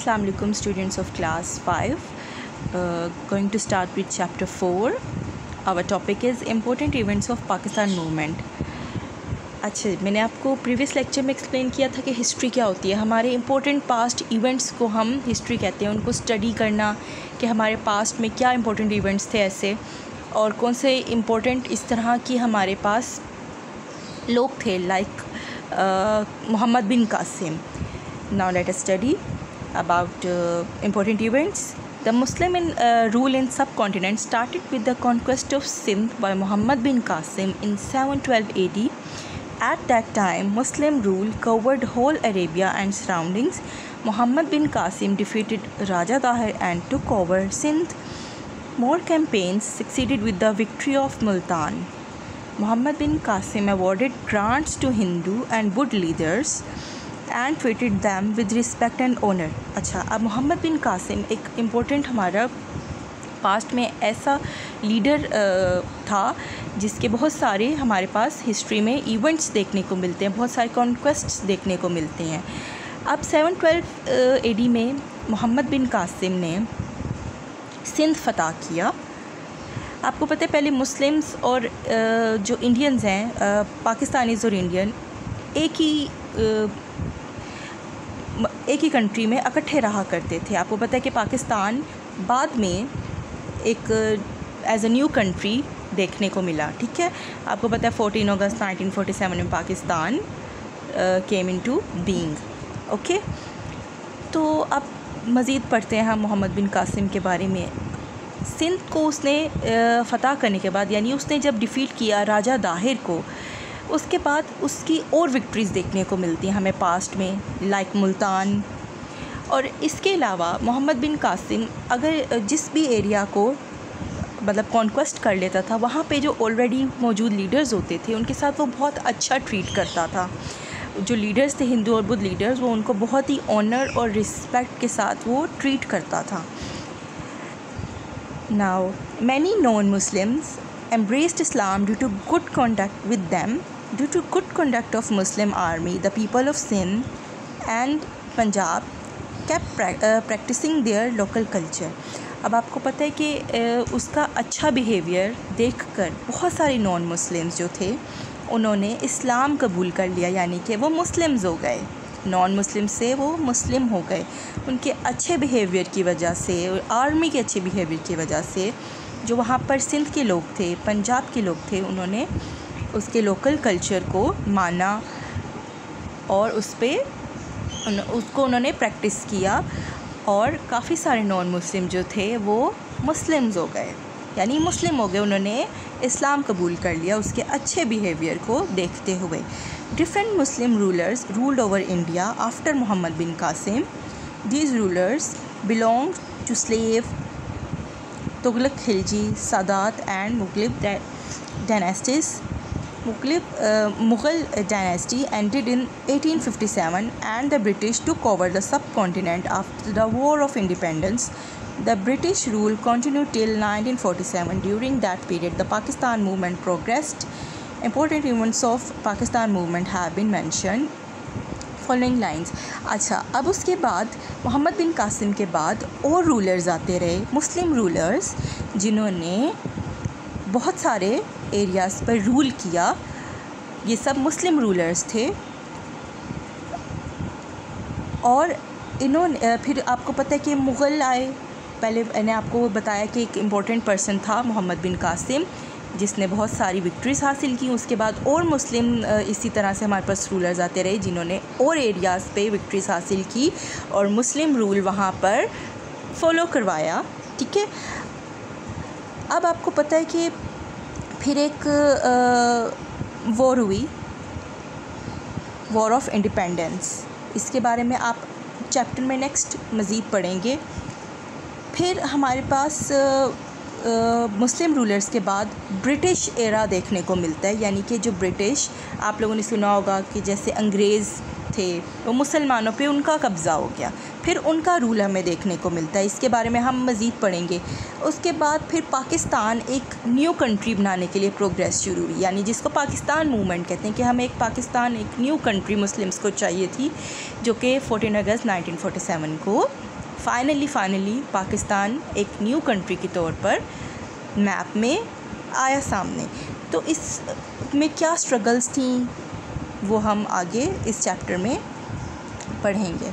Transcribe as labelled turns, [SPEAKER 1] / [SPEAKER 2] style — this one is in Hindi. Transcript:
[SPEAKER 1] Assalamu alaikum students of class 5. Going to start with chapter 4. Our topic is important events of Pakistan movement. अच्छा, मैंने आपको प्रीवियस लेक्चर में एक्सप्लेन किया था कि हिस्ट्री क्या होती है। हमारे इम्पोर्टेंट पास्ट इवेंट्स को हम हिस्ट्री कहते हैं। उनको स्टडी करना कि हमारे पास्ट में क्या इम्पोर्टेंट इवेंट्स थे ऐसे, और कौन से इम्पोर्टेंट इस तरह की हमारे पास लोग थे, like Mohammad bin Qasim. Now let us study about important events. The Muslim rule in subcontinent started with the conquest of Sindh by Muhammad bin Qasim in 712 AD. At that time, Muslim rule covered whole Arabia and surroundings. Muhammad bin Qasim defeated Raja Tahir and took over Sindh. More campaigns succeeded with the victory of Multan. Muhammad bin Qasim awarded grants to Hindu and Buddhist leaders and treated them with respect and honor. अच्छा, अब मोहम्मद बिन कासिम एक इम्पोर्टेंट हमारा पास्ट में ऐसा लीडर था जिसके बहुत सारे हमारे पास हिस्ट्री में इवेंट्स देखने को मिलते हैं, बहुत सारे कॉन्क्वेस्ट्स देखने को मिलते हैं. अब 712 AD में मोहम्मद बिन कासिम ने सिंध फतह किया. आपको पता है पहले मुस्लिम्स और जो इंडियंस हैं, पाकिस्तानीज़ और इंडियन एक ही कंट्री में इकट्ठे रहा करते थे. आपको पता है कि पाकिस्तान बाद में एक एज अ न्यू कंट्री देखने को मिला. ठीक है, आपको पता है 14 अगस्त 1947 में Pakistan came into being. Okay, तो अब मज़ीद पढ़ते हैं हम मोहम्मद बिन कासिम के बारे में. सिंध को उसने फ़तह करने के बाद, यानी उसने जब डिफ़ीट किया राजा दाहिर को, उसके बाद उसकी और विक्ट्रीज़ देखने को मिलती हैं हमें पास्ट में, लाइक मुल्तान. और इसके अलावा मोहम्मद बिन कासिम अगर जिस भी एरिया को मतलब कॉन्क्वेस्ट कर लेता था, वहाँ पे जो ऑलरेडी मौजूद लीडर्स होते थे उनके साथ वो बहुत अच्छा ट्रीट करता था. जो लीडर्स थे हिंदू और बुद्ध लीडर्स, वो उनको बहुत ही ऑनर और रिस्पेक्ट के साथ वो ट्रीट करता था. Now many non Muslims embraced Islam due to good conduct with them. Due to good conduct of Muslim army, the people of Sindh and Punjab kept practicing their local culture. अब आपको पता है कि उसका अच्छा बिहेवियर देखकर बहुत सारे नॉन मुस्लिम्स जो थे उन्होंने इस्लाम कबूल कर लिया, यानी कि वो मुस्लिम्स हो गए. नॉन मुस्लिम से वो मुस्लिम हो गए उनके अच्छे बिहेवियर की वजह से, आर्मी के अच्छे बिहेवियर की वजह से. जो वहाँ पर सिंध के लोग थे, पंजाब के लोग थे, उन्होंने उसके लोकल कल्चर को माना और उसको उन्होंने प्रैक्टिस किया. और काफ़ी सारे नॉन मुस्लिम जो थे वो मुस्लिम्स हो गए, यानी मुस्लिम हो गए. उन्होंने इस्लाम कबूल कर लिया उसके अच्छे बिहेवियर को देखते हुए. Different Muslim rulers ruled over India after Muhammad bin Qasim. These rulers belong to slave Tughlaq, Khilji, Sadat and Mughal dynasties. Mughal dynasty ended in 1857 and the British took over the subcontinent after the War of Independence. The British rule continued till 1947. During that period, the Pakistan movement progressed. Important events of Pakistan movement have been mentioned. Following lines. अच्छा, अब उसके बाद मोहम्मद बिन कासिम के बाद और रूलर्स आते रहे, मुस्लिम रूलर्स, जिन्होंने बहुत सारे एरियाज़ पर रूल किया. ये सब मुस्लिम रूलर्स थे. और इन्होंने फिर आपको पता है कि मुग़ल आए. पहले मैंने आपको बताया कि एक इम्पॉर्टेंट पर्सन था मोहम्मद बिन कासिम जिसने बहुत सारी विक्ट्रीज़ हासिल की. उसके बाद और मुस्लिम इसी तरह से हमारे पास रूलर्स आते रहे जिन्होंने और एरियाज़ पे विक्ट्रीज़ हासिल की और मुस्लिम रूल वहाँ पर फॉलो करवाया. ठीक है, अब आपको पता है कि फिर एक वॉर हुई, वॉर ऑफ इंडिपेंडेंस. इसके बारे में आप चैप्टर में नेक्स्ट मज़ीद पढ़ेंगे. फिर हमारे पास मुस्लिम रूलर्स के बाद ब्रिटिश एरा देखने को मिलता है, यानी कि जो ब्रिटिश, आप लोगों ने सुना होगा कि जैसे अंग्रेज़ थे वो मुसलमानों पे उनका कब्ज़ा हो गया, फिर उनका रूल हमें देखने को मिलता है. इसके बारे में हम मज़ीद पढ़ेंगे. उसके बाद फिर पाकिस्तान एक न्यू कंट्री बनाने के लिए प्रोग्रेस शुरू हुई, यानी जिसको पाकिस्तान मूवमेंट कहते हैं कि हमें एक पाकिस्तान, एक न्यू कंट्री मुस्लिम्स को चाहिए थी, जो कि 14 अगस्त 1947 को फाइनली पाकिस्तान एक न्यू कंट्री के तौर पर मैप में आया सामने। तो इस में क्या स्ट्रगल्स थी वो हम आगे इस चैप्टर में पढ़ेंगे।